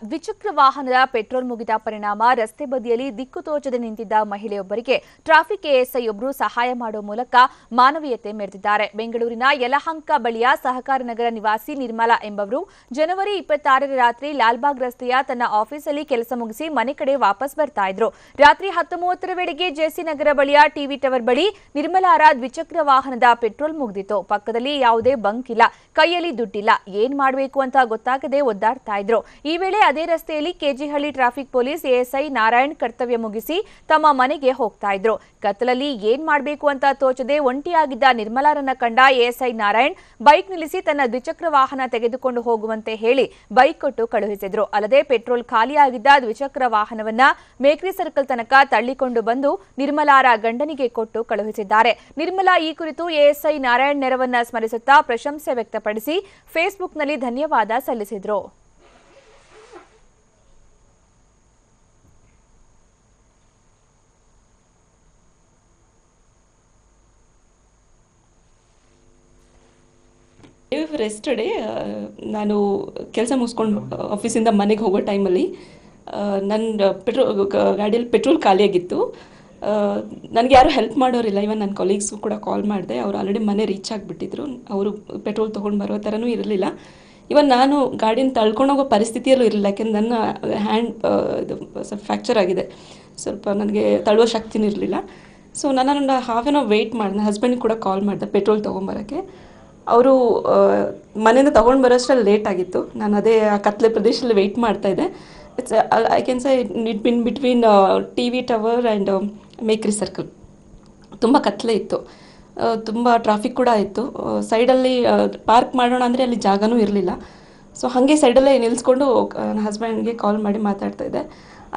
ದ್ವಿಚಕ್ರ ವಾಹನದ ಪೆಟ್ರೋಲ್ ಮುಗಿದ ಪರಿಣಾಮ ರಸ್ತೆ ಬದಿಯಲ್ಲಿ ದಿಕ್ಕು ತೋಚದೆ ನಿಂತಿದ್ದ ಮಹಿಳೆಯೊಬ್ಬರಿಗೆ ಟ್ರಾಫಿಕ್ ಎಎಸ್ಐಯೊಬ್ಬರು ಸಹಾಯ ಮಾಡುವ ಮೂಲಕ ಮಾನವೀಯತೆ ಮೆರೆದಿದ್ದಾರೆ. ಬೆಂಗಳೂರಿನ ಯಲಹಂಕ ಬಳಿಯ ಸಹಕಾರ ನಗರ ನಿವಾಸಿ ನಿರ್ಮಲಾ ಎಂಬವರು ಜನವರಿ 26ರ ರಾತ್ರಿ ಲಾಲ್ಬಾಗ್ ರಸ್ತೆಯ ತನ್ನ ಆಫೀಸಲ್ಲಿ ಕೆಲಸ ಮುಗಿಸಿ ಮನೆ ಕಡೆ ವಾಪಸ್ ಬರ್ತಾ ಇದ್ರು. ರಾತ್ರಿ 10:30ರ ವೇಳೆಗೆ ಜೆಸಿ ನಗರ ಬಳಿಯ ಟಿವಿ ಟವರ್ ಬಳಿ ನಿರ್ಮಲಾರ ದ್ವಿಚಕ್ರ ವಾಹನದ ಪೆಟ್ರೋಲ್ ಮುಗಿದಿತ್ತು. ಪಕ್ಕದಲ್ಲಿ ಯಾವುದೇ ಬಂಕ್ ಇಲ್ಲ, ಕೈಯಲ್ಲಿ ದುಡ್ಡಿಲ್ಲ, ಏನ್ ಮಾಡಬೇಕು ಅಂತ ಗೊತ್ತಾಗದೆ ಒದ್ದಾಡ್ತಾ ಇದ್ರು. ಈ ವೇಳೆ ಅದೇ ರಸ್ತೆಯಲ್ಲಿ KG Halli traffic police ASI Narayan ಕರ್ತವ್ಯ ಮುಗಿಸಿ ತಮ್ಮ ಮನೆಗೆ ಹೋಗ್ತಾ ಇದ್ರು. ಕತ್ತಲಲ್ಲಿ ಏನ್ ಮಾಡಬೇಕು ಅಂತ ತೋಚದೆ ಒಂಟಿಯಾಗಿದ್ದ ನಿರ್ಮಲಾರನ್ನ ಕಂಡ ಎಎಸ್ಐ ನಾರಾಯಣ್ ಬೈಕ್ ನಿಲ್ಲಿಸಿ ತನ್ನ ದ್ವಿಚಕ್ರ ವಾಹನ ತೆಗೆದುಕೊಂಡು ಹೋಗುವಂತೆ ಹೇಳಿ ಬೈಕ್ ಕೊಟ್ಟು ಕಳುಹಿಸಿದ್ರು. ಅಲ್ಲದೆ ಪೆಟ್ರೋಲ್ ಖಾಲಿಯಾಗಿದ್ದ ದ್ವಿಚಕ್ರ ವಾಹನವನ್ನ ಮೇಕ್ರಿ ಸರ್ಕಲ್ ತನಕ ತಳ್ಳಿಕೊಂಡು ಬಂದು ನಿರ್ಮಲಾರ ಗಂಡನಿಗೆ ಕೊಟ್ಟು ಕಳುಹಿಸಿದ್ದಾರೆ. ನಿರ್ಮಲಾ ಈ ಕುರಿತು ಎಎಸ್ಐ ನಾರಾಯಣ್ ನೆರವನ್ನ ಸ್ಮರಿಸುತ್ತಾ ಪ್ರಶಂಸೆ ವ್ಯಕ್ತಪಡಿಸಿ ಫೇಸ್ಬುಕ್ನಲ್ಲಿ ಧನ್ಯವಾದ ಸಲ್ಲಿಸಿದ್ರು. ಎಸ್ಟರ್ಡೇ ನಾನು ಕೆಲಸ ಮುಗಿಸ್ಕೊಂಡು ಆಫೀಸಿಂದ ಮನೆಗೆ ಹೋಗೋ ಟೈಮಲ್ಲಿ ನನ್ನ ಗಾಡಿಯಲ್ಲಿ ಪೆಟ್ರೋಲ್ ಖಾಲಿಯಾಗಿತ್ತು. ನನಗೆ ಯಾರೂ ಹೆಲ್ಪ್ ಮಾಡೋರಿಲ್ಲ. ಇವನ್ ನನ್ನ ಕೊಲೀಗ್ಸು ಕೂಡ ಕಾಲ್ ಮಾಡಿದೆ. ಅವರು ಆಲ್ರೆಡಿ ಮನೆ ರೀಚ್ ಆಗಿಬಿಟ್ಟಿದ್ರು. ಅವರು ಪೆಟ್ರೋಲ್ ತೊಗೊಂಡು ಬರೋ ಥರನೂ ಇರಲಿಲ್ಲ. ಇವನ್ ನಾನು ಗಾಡಿನ ತಳ್ಕೊಂಡು ಹೋಗೋ ಪರಿಸ್ಥಿತಿಯಲ್ಲೂ ಇರಲಿಲ್ಲ. ಯಾಕೆಂದ್ರೆ ನನ್ನ ಹ್ಯಾಂಡ್ ಇದು ಸ್ವಲ್ಪ ಫ್ರ್ಯಾಕ್ಚರ್ ಆಗಿದೆ. ಸ್ವಲ್ಪ ನನಗೆ ತಳ್ಳುವ ಶಕ್ತಿನೂ ಇರಲಿಲ್ಲ. ಸೊ ನಾನು ಹಾಫ್ ಆನ್ ಅವರ್ ವೆಯ್ಟ್ ಮಾಡಿದೆ. ಹಸ್ಬೆಂಡಿಗೆ ಕೂಡ ಕಾಲ್ ಮಾಡಿದೆ ಪೆಟ್ರೋಲ್ ತೊಗೊಂಬರೋಕ್ಕೆ. ಅವರು ಮನೆಯಿಂದ ತೊಗೊಂಡು ಬರೋಷ್ಟರಲ್ಲಿ ಲೇಟ್ ಆಗಿತ್ತು. ನಾನು ಅದೇ ಆ ಕತ್ಲೆ ಪ್ರದೇಶದಲ್ಲಿ ವೆಯ್ಟ್ ಮಾಡ್ತಾಯಿದ್ದೆ. It's I can say it been between TV tower and Mekhri circle. ತುಂಬ ಕತ್ಲೆ ಇತ್ತು, ತುಂಬ ಟ್ರಾಫಿಕ್ ಕೂಡ ಇತ್ತು. ಸೈಡಲ್ಲಿ ಪಾರ್ಕ್ ಮಾಡೋಣ ಅಂದರೆ ಅಲ್ಲಿ ಜಾಗನೂ ಇರಲಿಲ್ಲ. ಸೊ ಹಾಗೆ ಸೈಡಲ್ಲೇ ನಿಲ್ಲಿಸ್ಕೊಂಡು ನನ್ನ ಹಸ್ಬೆಂಡ್ಗೆ ಕಾಲ್ ಮಾಡಿ ಮಾತಾಡ್ತಾಯಿದ್ದೆ.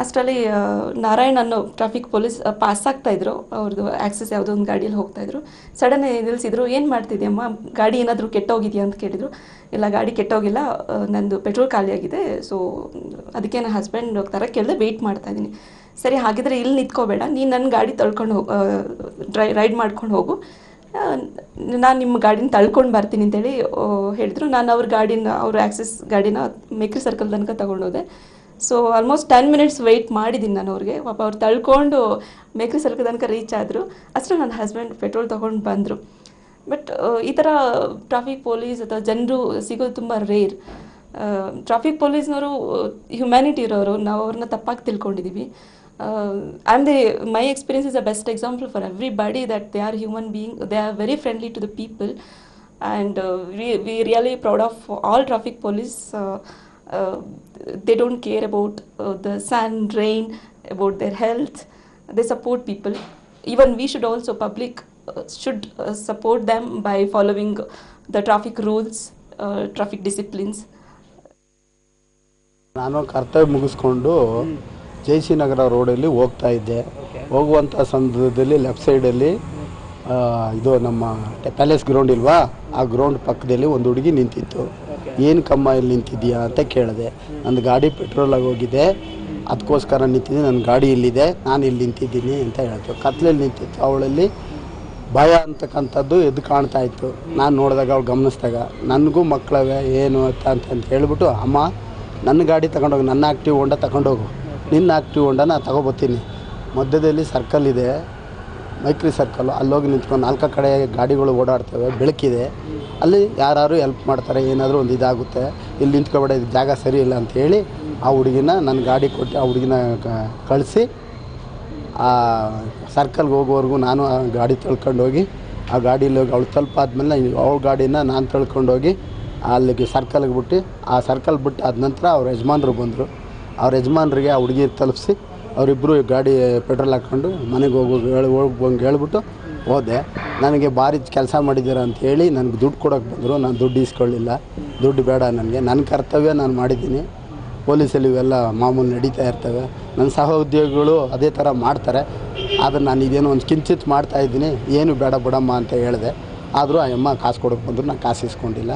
ಅಷ್ಟರಲ್ಲಿ ನಾರಾಯಣ್ ಅನ್ನೋ ಟ್ರಾಫಿಕ್ ಪೊಲೀಸ್ ಪಾಸ್ ಆಗ್ತಾಯಿದ್ರು. ಅವ್ರದ್ದು ಆ್ಯಕ್ಸಸ್ ಯಾವುದೋ ಒಂದು ಗಾಡಿಯಲ್ಲಿ ಹೋಗ್ತಾಯಿದ್ರು. ಸಡನ್ನೇ ನಿಲ್ಲಿಸಿದ್ರು. ಏನು ಮಾಡ್ತಿದ್ಯಮ್ಮ, ಗಾಡಿ ಏನಾದರೂ ಕೆಟ್ಟೋಗಿದೆಯಾ ಅಂತ ಕೇಳಿದರು. ಇಲ್ಲ, ಗಾಡಿ ಕೆಟ್ಟೋಗಿಲ್ಲ, ನಂದು ಪೆಟ್ರೋಲ್ ಖಾಲಿಯಾಗಿದೆ. ಸೊ ಅದಕ್ಕೆ ನನ್ನ ಹಸ್ಬೆಂಡ್ ಹೋಗ್ತಾರೆ ಕೇಳಿದೆ, ವೆಯ್ಟ್ ಮಾಡ್ತಾಯಿದ್ದೀನಿ. ಸರಿ, ಹಾಗಿದ್ರೆ ಇಲ್ಲಿ ನಿಂತ್ಕೋಬೇಡ, ನೀನು ನನ್ನ ಗಾಡಿ ತಳ್ಕೊಂಡು ಹೋಗಿ ರೈಡ್ ಮಾಡ್ಕೊಂಡು ಹೋಗು, ನಾನು ನಿಮ್ಮ ಗಾಡಿನ ತಳ್ಕೊಂಡು ಬರ್ತೀನಿ ಅಂತೇಳಿ ಹೇಳಿದ್ರು. ನಾನು ಅವ್ರ ಆ್ಯಕ್ಸಸ್ ಗಾಡಿನ ಮೇಕ್ರಿ ಸರ್ಕಲ್ ತನಕ ತೊಗೊಂಡೋದೆ. ಸೊ ಆಲ್ಮೋಸ್ಟ್ 10 ಮಿನಿಟ್ಸ್ ವೆಯ್ಟ್ ಮಾಡಿದ್ದೀನಿ ನಾನು ಅವ್ರಿಗೆ. ಪಾಪ ಅವ್ರು ತಳ್ಕೊಂಡು ಮೇಕ್ರಿ ಸರ್ಕಲ್ ತನಕ ರೀಚ್ ಆದರು. ಅಷ್ಟೇ ನನ್ನ ಹಸ್ಬೆಂಡ್ ಪೆಟ್ರೋಲ್ ತೊಗೊಂಡು ಬಂದರು. ಬಟ್ ಈ ಥರ ಟ್ರಾಫಿಕ್ ಪೊಲೀಸ್ ಅಥವಾ ಜನರು ಸಿಗೋದು ತುಂಬ ರೇರ್. ಟ್ರಾಫಿಕ್ ಪೊಲೀಸ್ನವರು ಹ್ಯುಮ್ಯಾನಿಟಿ ಇರೋರು, ನಾವು ಅವ್ರನ್ನ ತಪ್ಪಾಗಿ ತಿಳ್ಕೊಂಡಿದ್ದೀವಿ. My experience is a best example for everybody that they are human being. They are very friendly to the people and we really proud of all traffic police. They don't care about the sun, rain, about their health. They support people. Even we should also, public should support them by following the traffic rules, traffic disciplines. ನಾನು ಕರ್ತವ್ಯ ಮುಗಿಸ್ಕೊಂಡು JC ನಗರ ರೋಡಲ್ಲಿ ಹೋಗ್ತಾ ಇದ್ದೆ. ಹೋಗುವಂಥ ಸಂದರ್ಭದಲ್ಲಿ left ಸೈಡಲ್ಲಿ ಇದು ನಮ್ಮ ಪ್ಯಾಲೇಸ್ ಗ್ರೌಂಡ್ ಇಲ್ವಾ, ಆ ಗ್ರೌಂಡ್ ಪಕ್ಕದಲ್ಲಿ ಒಂದು ಹುಡುಗಿ ನಿಂತಿತ್ತು. ಏನು ಕಮ್ಮ ಇಲ್ಲಿ ನಿಂತಿದ್ದೀಯಾ ಅಂತ ಕೇಳಿದೆ. ನನ್ನ ಗಾಡಿ ಪೆಟ್ರೋಲ್ ಆಗೋಗಿದೆ, ಅದಕ್ಕೋಸ್ಕರ ನಿಂತಿದ್ದೀನಿ, ನನ್ನ ಗಾಡಿ ಇಲ್ಲಿದೆ, ನಾನು ಇಲ್ಲಿ ನಿಂತಿದ್ದೀನಿ ಅಂತ ಹೇಳ್ತು. ಕತ್ಲಲ್ಲಿ ನಿಂತಿತ್ತು. ಅವಳಲ್ಲಿ ಭಯ ಅಂತಕ್ಕಂಥದ್ದು ಎದ್ದು ಕಾಣ್ತಾ ಇತ್ತು. ನಾನು ನೋಡಿದಾಗ ಅವಳು ಗಮನಿಸಿದಾಗ ನನಗೂ ಮಕ್ಕಳವೆ ಏನು ಅಂತ ಹೇಳ್ಬಿಟ್ಟು, ಅಮ್ಮ ನನ್ನ ಗಾಡಿ ತಗೊಂಡೋಗಿ, ನನ್ನ ಆ್ಯಕ್ಟಿವ್ ಹೋಂಡಾ ತಗೊಂಡೋಗು, ನಿನ್ನ ಆ್ಯಕ್ಟಿವ್ ಹೋಂಡಾನ ತಗೊಬತ್ತೀನಿ, ಮಧ್ಯದಲ್ಲಿ ಸರ್ಕಲ್ ಇದೆ, ಮೈಕ್ರಿ ಸರ್ಕಲ್ಲು, ಅಲ್ಲೋಗಿ ನಿಂತ್ಕೊಂಡು 4 ಕಡೆ ಗಾಡಿಗಳು ಓಡಾಡ್ತವೆ, ಬೆಳಕಿದೆ, ಅಲ್ಲಿ ಯಾರು ಹೆಲ್ಪ್ ಮಾಡ್ತಾರೆ, ಏನಾದರೂ ಒಂದು ಇದಾಗುತ್ತೆ, ಇಲ್ಲಿ ನಿಂತ್ಕೊಬೇಡ, ಇದು ಜಾಗ ಸರಿ ಇಲ್ಲ ಅಂಥೇಳಿ ಆ ಹುಡುಗಿನ ನನ್ನ ಗಾಡಿ ಕೊಟ್ಟು ಆ ಹುಡುಗಿನ ಕಳಿಸಿ ಆ ಸರ್ಕಲ್ಗೆ ಹೋಗೋವರೆಗೂ ನಾನು ಆ ಗಾಡಿ ತಳ್ಕೊಂಡೋಗಿ ಆ ಗಾಡೀಲಿ ಹೋಗಿ ಅವಳು ತಲುಪಾದ್ಮೇಲೆ ಅವಳ ಗಾಡಿನ ನಾನು ತಳ್ಕೊಂಡೋಗಿ ಅಲ್ಲಿಗೆ ಸರ್ಕಲ್ಗೆ ಬಿಟ್ಟು, ಆ ಸರ್ಕಲ್ ಬಿಟ್ಟು ಆದ ನಂತರ ಅವ್ರ ಯಜಮಾನ್ರು ಬಂದರು. ಅವ್ರ ಯಜಮಾನ್ರಿಗೆ ಆ ಹುಡುಗಿ ತಲುಪಿಸಿ ಅವರಿಬ್ಬರು ಗಾಡಿ ಪೆಟ್ರೋಲ್ ಹಾಕ್ಕೊಂಡು ಮನೆಗೆ ಹೋಗ್ಬಂಗೆ ಹೇಳ್ಬಿಟ್ಟು ಹೋದೆ. ನನಗೆ ಭಾರಿ ಕೆಲಸ ಮಾಡಿದ್ದೀರ ಅಂಥೇಳಿ ನನಗೆ ದುಡ್ಡು ಕೊಡೋಕ್ಕೆ ಬಂದರು. ನಾನು ದುಡ್ಡು ಇಸ್ಕೊಳ್ಳಿಲ್ಲ, ದುಡ್ಡು ಬೇಡ ನನಗೆ, ನನ್ನ ಕರ್ತವ್ಯ ನಾನು ಮಾಡಿದ್ದೀನಿ. ಪೊಲೀಸಲ್ಲಿ ಇವೆಲ್ಲ ಮಾಮೂಲು ನಡೀತಾ ಇರ್ತವೆ. ನನ್ನ ಸಹೋದ್ಯೋಗಿಗಳು ಅದೇ ಥರ ಮಾಡ್ತಾರೆ. ಆದರೆ ನಾನು ಇದೇನೋ ಒಂದು ಕಿಂಚಿತ್ ಮಾಡ್ತಾಯಿದ್ದೀನಿ, ಏನು ಬೇಡ ಬಿಡಮ್ಮ ಅಂತ ಹೇಳಿದೆ. ಆದರೂ ಆ ಅಮ್ಮ ಕಾಸು ಕೊಡೋಕ್ಕೆ ಬಂದರು, ನಾನು ಕಾಸು ಇಸ್ಕೊಂಡಿಲ್ಲ.